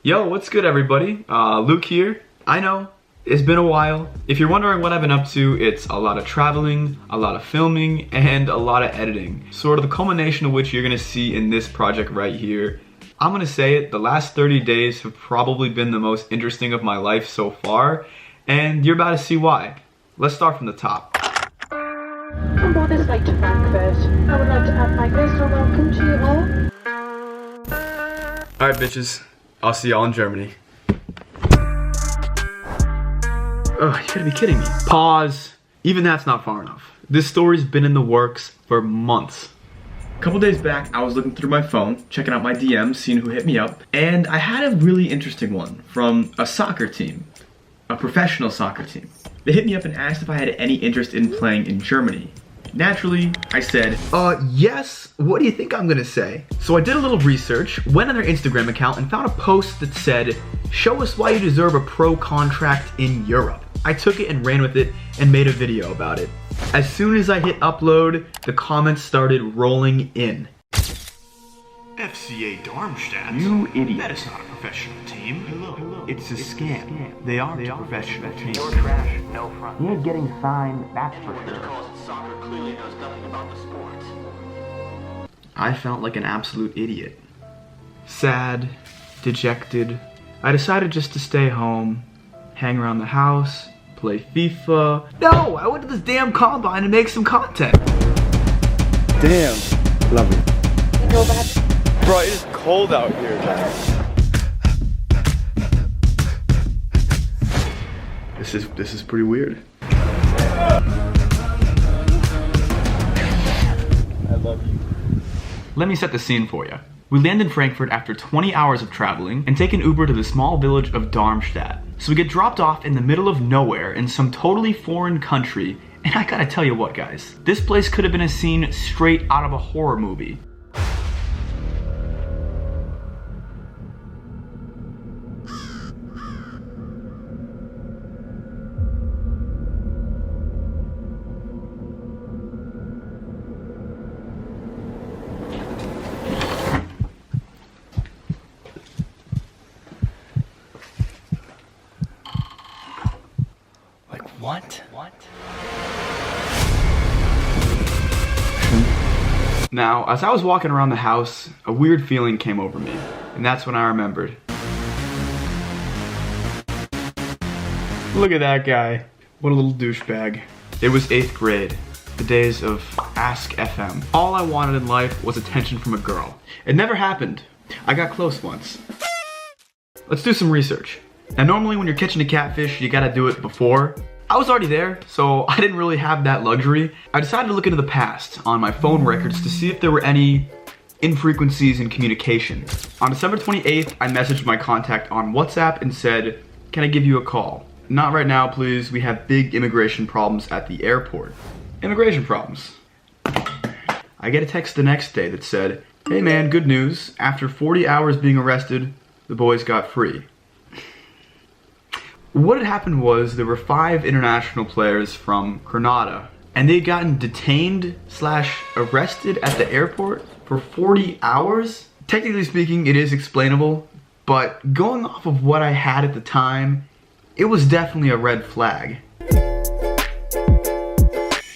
Yo, what's good everybody? Luke here. I know, it's been a while. If you're wondering what I've been up to, it's a lot of traveling, a lot of filming, and a lot of editing. Sort of the culmination of which you're gonna see in this project right here. I'm gonna say it, the last 30 days have probably been the most interesting of my life so far, and you're about to see why. Let's start from the top. On board this flight to Frankfurt, I would like to add my personal welcome to you all. Alright bitches, I'll see y'all in Germany. Oh, you gotta be kidding me. Pause. Even that's not far enough. This story's been in the works for months. A couple days back, I was looking through my phone, checking out my DMs, seeing who hit me up, and I had a really interesting one from a soccer team. A professional soccer team. They hit me up and asked if I had any interest in playing in Germany. Naturally, I said, yes, what do you think I'm gonna say? So I did a little research, went on their Instagram account, and found a post that said, show us why you deserve a pro contract in Europe. I took it and ran with it and made a video about it. As soon as I hit upload, the comments started rolling in. FCA Darmstadt? You idiot. That is not a professional team. Hello. It's a scam. They aren't a professional team. You're trash, no front. He ain't getting signed, that's for Which sure. calls it soccer clearly knows nothing about the sport. I felt like an absolute idiot. Sad, dejected. I decided just to stay home, hang around the house, play FIFA. No, I went to this damn combine to make some content. Damn, love it. Your bad. Bro, it is cold out here, guys. This is pretty weird. I love you. Let me set the scene for you. We land in Frankfurt after 20 hours of traveling and take an Uber to the small village of Darmstadt. So we get dropped off in the middle of nowhere in some totally foreign country, and I gotta tell you what guys, this place could have been a scene straight out of a horror movie. What? Now, as I was walking around the house, a weird feeling came over me, and that's when I remembered. Look at that guy. What a little douchebag. It was 8th grade, the days of Ask FM. All I wanted in life was attention from a girl. It never happened. I got close once. Let's do some research. Now normally when you're catching a catfish, you gotta do it before. I was already there, so I didn't really have that luxury. I decided to look into the past on my phone records to see if there were any infrequencies in communication. On December 28th, I messaged my contact on WhatsApp and said, can I give you a call? Not right now, please. We have big immigration problems at the airport. Immigration problems. I get a text the next day that said, hey man, good news. After 40 hours being arrested, the boys got free. What had happened was there were 5 international players from Grenada, and they had gotten detained / arrested at the airport for 40 hours. Technically speaking, it is explainable, but going off of what I had at the time, it was definitely a red flag.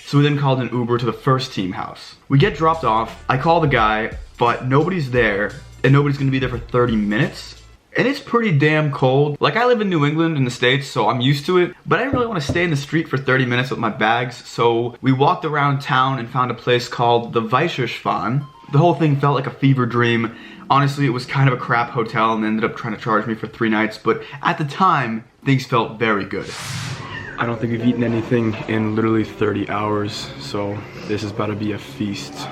So we then called an Uber to the first team house. We get dropped off, I call the guy, but nobody's there, and nobody's gonna be there for 30 minutes. And it's pretty damn cold. Like I live in New England in the States, so I'm used to it, but I didn't really want to stay in the street for 30 minutes with my bags, so we walked around town and found a place called the Weischerschwan. The whole thing felt like a fever dream. Honestly, it was kind of a crap hotel and they ended up trying to charge me for 3 nights, but at the time, things felt very good. I don't think we've eaten anything in literally 30 hours, so this is about to be a feast.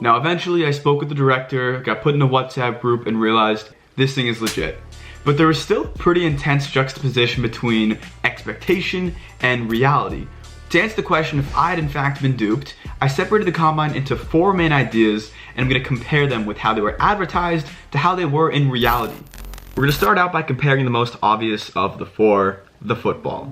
Now eventually I spoke with the director, got put in a WhatsApp group and realized this thing is legit. But there was still pretty intense juxtaposition between expectation and reality. To answer the question if I had in fact been duped, I separated the combine into 4 main ideas and I'm going to compare them with how they were advertised to how they were in reality. We're gonna start out by comparing the most obvious of the four, the football.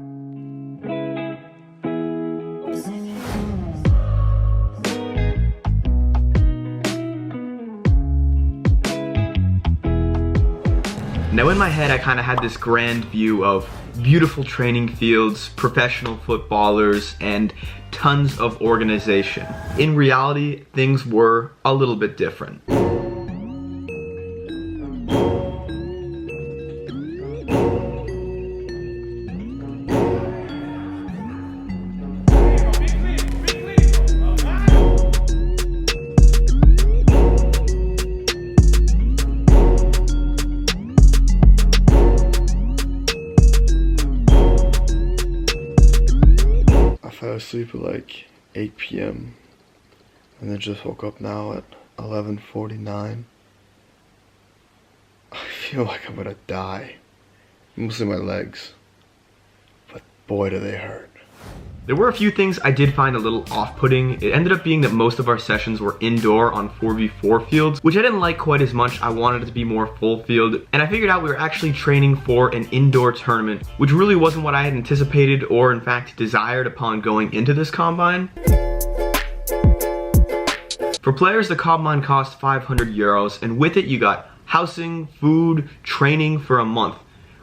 Now in my head, I kind of had this grand view of beautiful training fields, professional footballers, and tons of organization. In reality, things were a little bit different. I fell asleep at like 8 p.m. and then just woke up now at 11:49. I feel like I'm gonna die. Mostly my legs. But boy do they hurt. There were a few things I did find a little off-putting. It ended up being that most of our sessions were indoor on 4v4 fields, which I didn't like quite as much. I wanted it to be more full field, and I figured out we were actually training for an indoor tournament, which really wasn't what I had anticipated or in fact desired upon going into this combine. For players, the combine cost 500 euros, and with it you got housing, food, training for a month,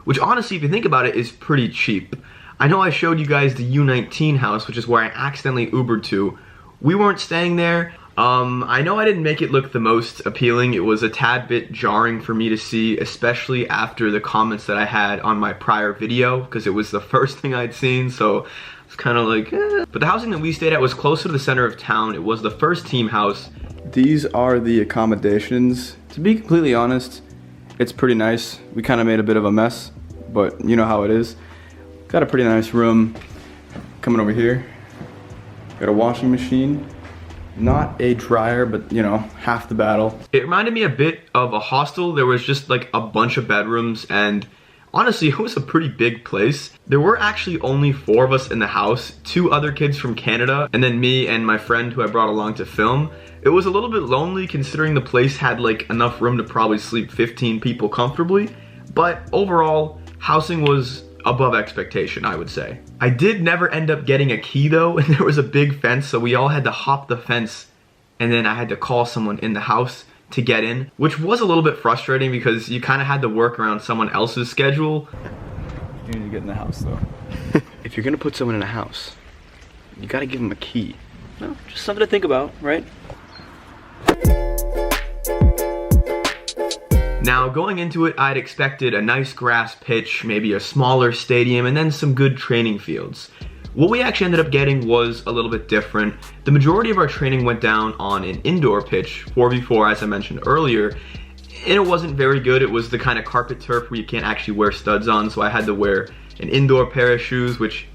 which honestly, if you think about it, is pretty cheap. I know I showed you guys the U19 house, which is where I accidentally Ubered to. We weren't staying there. I know I didn't make it look the most appealing. It was a tad bit jarring for me to see, especially after the comments that I had on my prior video, because it was the first thing I'd seen, so it's kind of like, eh. But the housing that we stayed at was closer to the center of town. It was the first team house. These are the accommodations. To be completely honest, it's pretty nice. We kind of made a bit of a mess, but you know how it is. Got a pretty nice room coming over here. Got a washing machine. Not a dryer, but you know, half the battle. It reminded me a bit of a hostel. There was just like a bunch of bedrooms, and honestly, it was a pretty big place. There were actually only 4 of us in the house, 2 other kids from Canada, and then me and my friend who I brought along to film. It was a little bit lonely considering the place had like enough room to probably sleep 15 people comfortably, but overall, housing was above expectation, I would say. I did never end up getting a key though, and there was a big fence, so we all had to hop the fence, and then I had to call someone in the house to get in, which was a little bit frustrating because you kind of had to work around someone else's schedule. You need to get in the house though. If you're gonna put someone in a house, you gotta give them a key. No, just something to think about, right? Now, going into it, I'd expected a nice grass pitch, maybe a smaller stadium, and then some good training fields. What we actually ended up getting was a little bit different. The majority of our training went down on an indoor pitch, 4v4 as I mentioned earlier, and it wasn't very good. It was the kind of carpet turf where you can't actually wear studs on, so I had to wear an indoor pair of shoes, which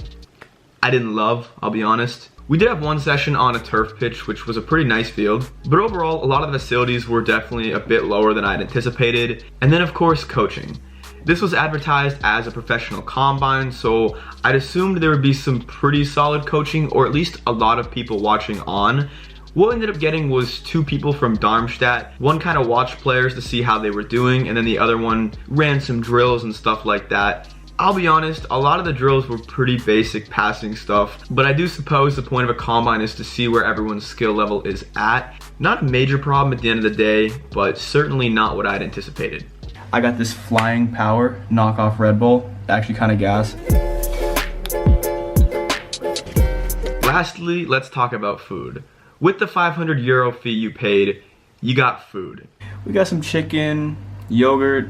I didn't love, I'll be honest. We did have one session on a turf pitch, which was a pretty nice field, but overall, a lot of the facilities were definitely a bit lower than I'd anticipated. And then of course, coaching. This was advertised as a professional combine, so I'd assumed there would be some pretty solid coaching, or at least a lot of people watching on. What we ended up getting was 2 people from Darmstadt. One kind of watched players to see how they were doing, and then the other one ran some drills and stuff like that. I'll be honest, a lot of the drills were pretty basic passing stuff, but I do suppose the point of a combine is to see where everyone's skill level is at. Not a major problem at the end of the day, but certainly not what I'd anticipated. I got this Flying Power knockoff Red Bull, actually kind of gas. Lastly, let's talk about food. With the 500 euro fee you paid, you got food. We got some chicken, yogurt,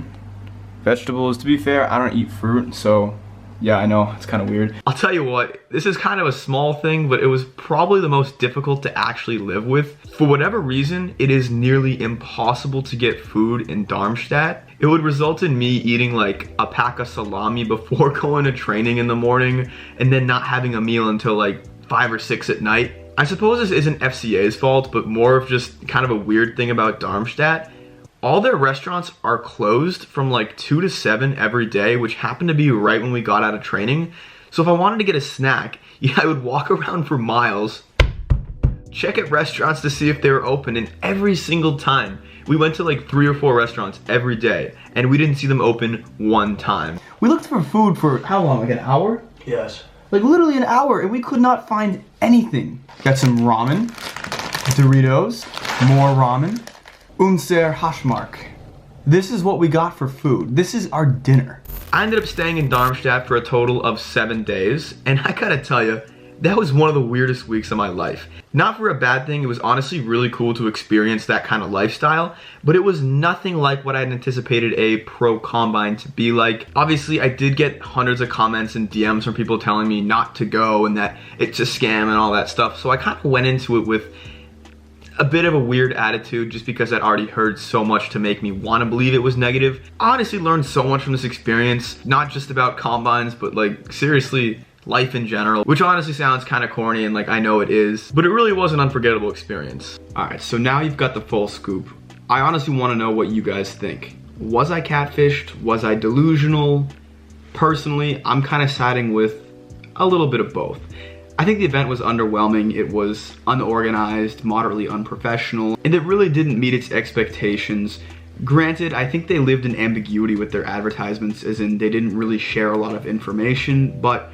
vegetables. To be fair, I don't eat fruit, so yeah, I know, it's kind of weird. I'll tell you what, this is kind of a small thing, but it was probably the most difficult to actually live with. For whatever reason, it is nearly impossible to get food in Darmstadt. It would result in me eating like a pack of salami before going to training in the morning, and then not having a meal until like 5 or 6 at night. I suppose this isn't FCA's fault, but more of just kind of a weird thing about Darmstadt. All their restaurants are closed from like 2 to 7 every day, which happened to be right when we got out of training. So if I wanted to get a snack, I would walk around for miles, check at restaurants to see if they were open, and every single time, We went to like 3 or 4 restaurants every day, and we didn't see them open one time. We looked for food for how long, like an hour? Yes. Like literally an hour, and we could not find anything. Got some ramen, Doritos, more ramen, unser Haschmark. This is what we got for food. This is our dinner. I ended up staying in Darmstadt for a total of 7 days, and I gotta tell you, that was one of the weirdest weeks of my life. Not for a bad thing, it was honestly really cool to experience that kind of lifestyle, but it was nothing like what I had anticipated a pro combine to be like. Obviously, I did get hundreds of comments and DMs from people telling me not to go and that it's a scam and all that stuff, so I kind of went into it with a bit of a weird attitude just because I'd already heard so much to make me want to believe it was negative. I honestly learned so much from this experience, not just about combines, but like seriously, life in general, which honestly sounds kind of corny and like I know it is, but it really was an unforgettable experience. Alright, so now you've got the full scoop. I honestly want to know what you guys think. Was I catfished? Was I delusional? Personally, I'm kind of siding with a little bit of both. I think the event was underwhelming. It was unorganized, moderately unprofessional, and it really didn't meet its expectations. Granted, I think they lived in ambiguity with their advertisements, as in they didn't really share a lot of information, but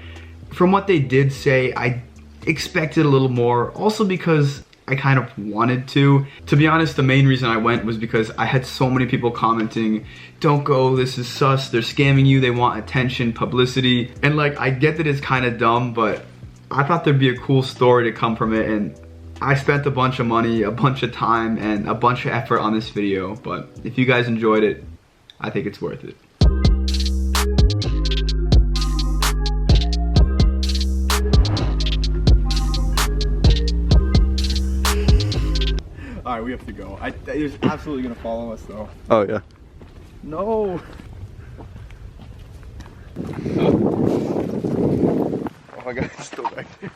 from what they did say, I expected a little more, also because I kind of wanted to. To be honest, the main reason I went was because I had so many people commenting, don't go, this is sus, they're scamming you, they want attention, publicity, and like, I get that it's kind of dumb, but I thought there'd be a cool story to come from it, and I spent a bunch of money, a bunch of time, and a bunch of effort on this video, but if you guys enjoyed it, I think it's worth it. Alright, we have to go. He's absolutely gonna follow us though. Oh yeah. No! Oh my god, he's still back there.